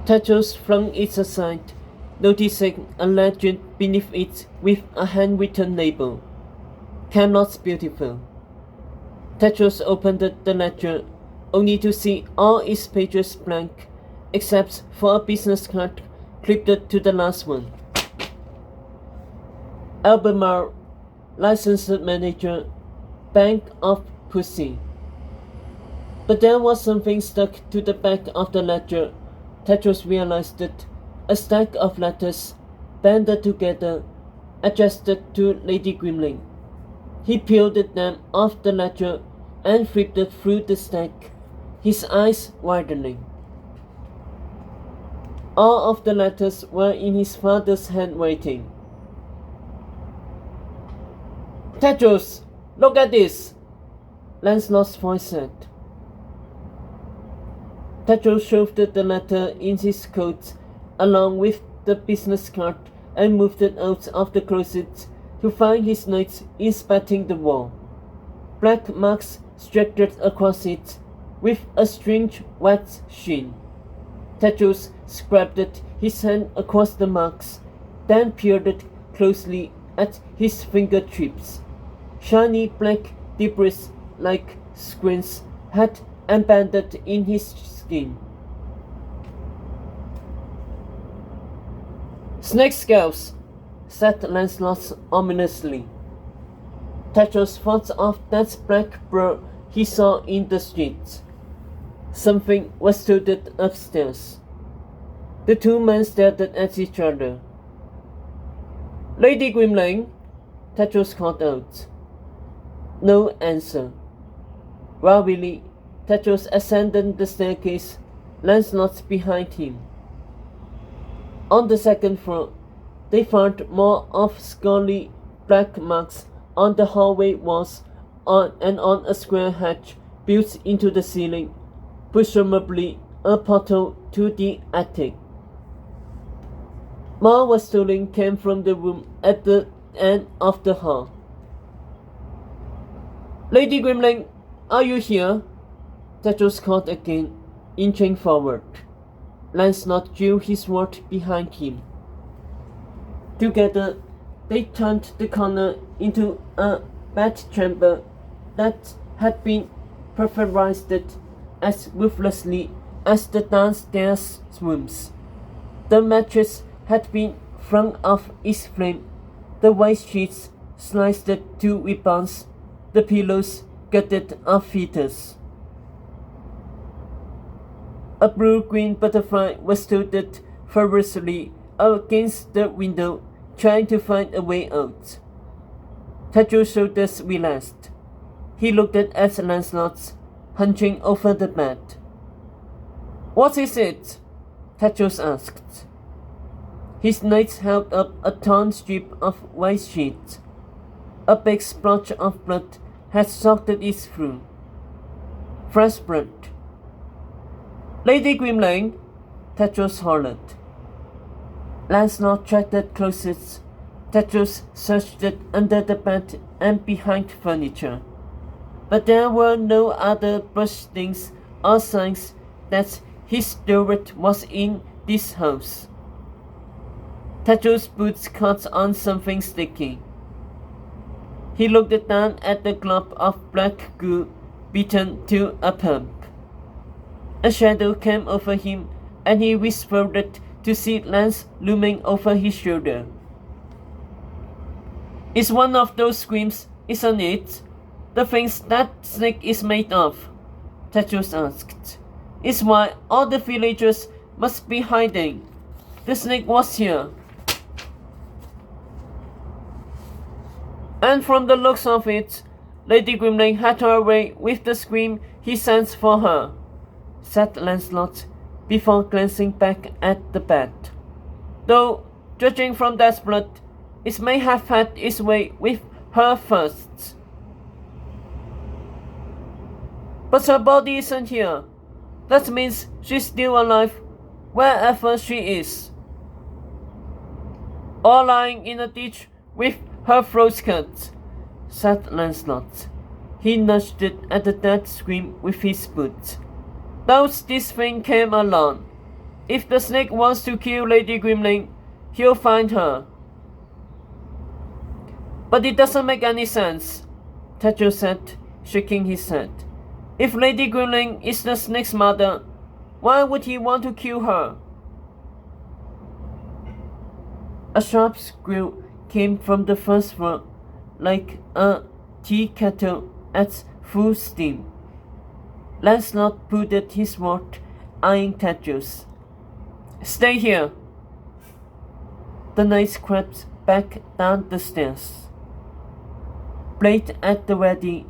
Tetros flung it aside, noticing a legend beneath it with a handwritten label. Camelot's Beautiful. Tetros opened the ledger, only to see all its pages blank, except for a business card clipped to the last one. Albemarle, licensed manager, Bank of Pussy. But there was something stuck to the back of the ledger. Tetros realized it. A stack of letters, banded together, addressed to Lady Grimling. He peeled them off the ledger and flipped through the stack, his eyes widening. All of the letters were in his father's handwriting. Tetros, look at this, Lancelot's voice said. Tetros shoved the letter in his coat along with the business card and moved it out of the closet to find his knights inspecting the wall. Black marks stretched across it with a strange wet sheen. Tetros scrubbed his hand across the marks, then peered closely at his fingertips. Shiny black debris like screens had embedded in his skin. Snake scales, said Lancelot ominously. Tetros thought of that black blur he saw in the street. Something was toted upstairs. The two men stared at each other. Lady Grimling, Tetros called out. No answer. Wearily, Tetros ascended the staircase, Lancelot behind him. On the second floor, they found more of scaly black marks on the hallway walls and on a square hatch built into the ceiling, presumably a portal to the attic. More whistling came from the room at the end of the hall. Lady Grimling, are you here? Tetros called again, inching forward. Lancelot drew his sword behind him. Together, they turned the corner into a bedchamber that had been pulverized as ruthlessly as the downstairs rooms. The mattress had been flung off its frame, the white sheets sliced to ribbons, the pillows gutted of feathers. A blue-green butterfly was tilted furiously against the window, trying to find a way out. Tetros' shoulders relaxed. He looked at Lancelot, hunching over the bed. What is it? Tetros asked. His knights held up a torn strip of white sheet. A big splotch of blood had soaked it through. Fresh blood. Lady Grimling, Tetros hollered. Lancelot treaded closest. Tetros searched under the bed and behind furniture. But there were no other brushings or signs that his steward was in this house. Tetros' boots caught on something sticky. He looked down at the glob of black goo beaten to a pulp. A shadow came over him, and he whispered to see Lance looming over his shoulder. It's one of those screams, isn't it? The things that snake is made of, Tetros asked. It's why all the villagers must be hiding. The snake was here. And from the looks of it, Lady Grimling had her way with the scream he sent for her, said Lancelot, before glancing back at the bed. Though, judging from that blood, it may have had its way with her first. But her body isn't here. That means she's still alive, wherever she is. Or lying in a ditch with her throat cut, said Lancelot. He nudged at the dead scream with his boot. Thus this thing came along. If the snake wants to kill Lady Grimling, he'll find her. But it doesn't make any sense, Tetsuo said, shaking his head. If Lady Grimling is the snake's mother, why would he want to kill her? A sharp squeal came from the first floor, like a tea kettle at full steam. Lancelot pulled at his sword, eyeing Tetsuo. Stay here. The knight crept back down the stairs. Blade at the ready,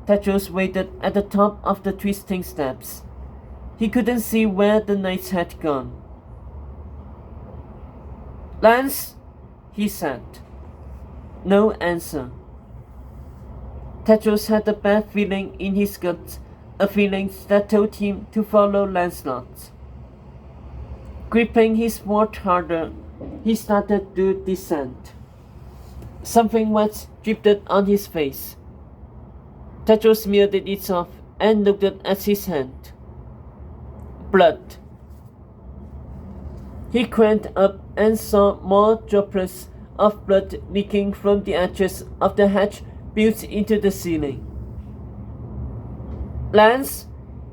Tetsuo waited at the top of the twisting steps. He couldn't see where the knights had gone. Lance, he said. No answer. Tetsuo had a bad feeling in his gut, a feeling that told him to follow Lancelot. Gripping his sword harder, he started to descend. Something wet dripped on his face. Tetsuo smeared it off and looked at his hand. Blood. He craned up and saw more droplets of blood leaking from the edges of the hatch built into the ceiling. Lance,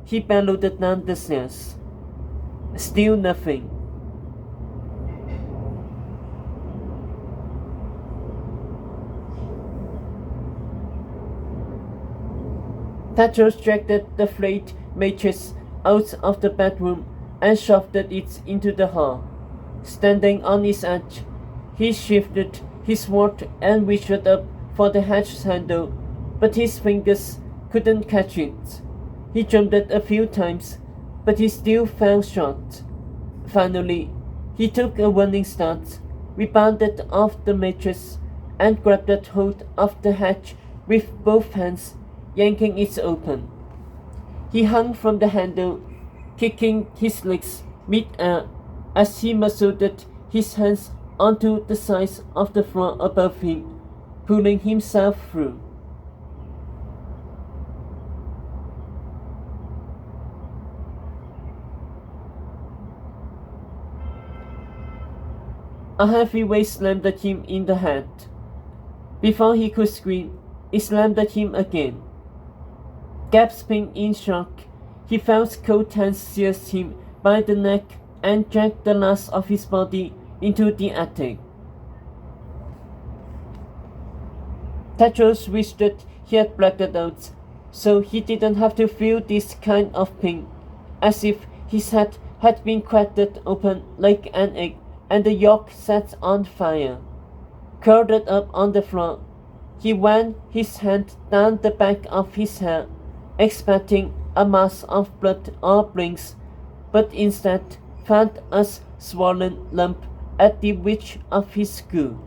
he bellowed down the stairs. Still nothing. Tetsuo dragged the flayed mattress out of the bedroom and shoved it into the hall. Standing on its edge, he shifted his sword and reached up for the hatch handle, but his fingers couldn't catch it. He jumped a few times, but he still fell short. Finally, he took a running start, rebounded off the mattress, and grabbed hold of the hatch with both hands, yanking it open. He hung from the handle, kicking his legs mid-air as he muscled his hands onto the sides of the floor above him, pulling himself through. A heavy weight slammed him in the head. Before he could scream, it slammed him again. Gasping in shock, he felt cold hands seize him by the neck and dragged the last of his body into the attic. Tetsuo wished that he had blacked out, so he didn't have to feel this kind of pain, as if his head had been cracked open like an egg and the yolk set on fire. Curled up on the floor, he ran his hand down the back of his hair, expecting a mass of blood or blinks, but instead found a swollen lump at the ridge of his skull.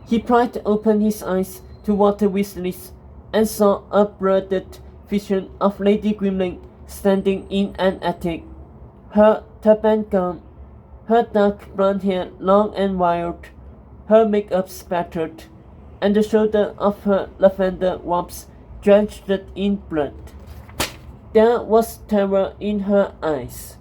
He pried open his eyes to water Weasley's and saw a blurred vision of Lady Grimling standing in an attic, her turban gone, her dark blonde hair long and wild, her makeup spattered, and the shoulder of her lavender robes drenched in blood. There was terror in her eyes.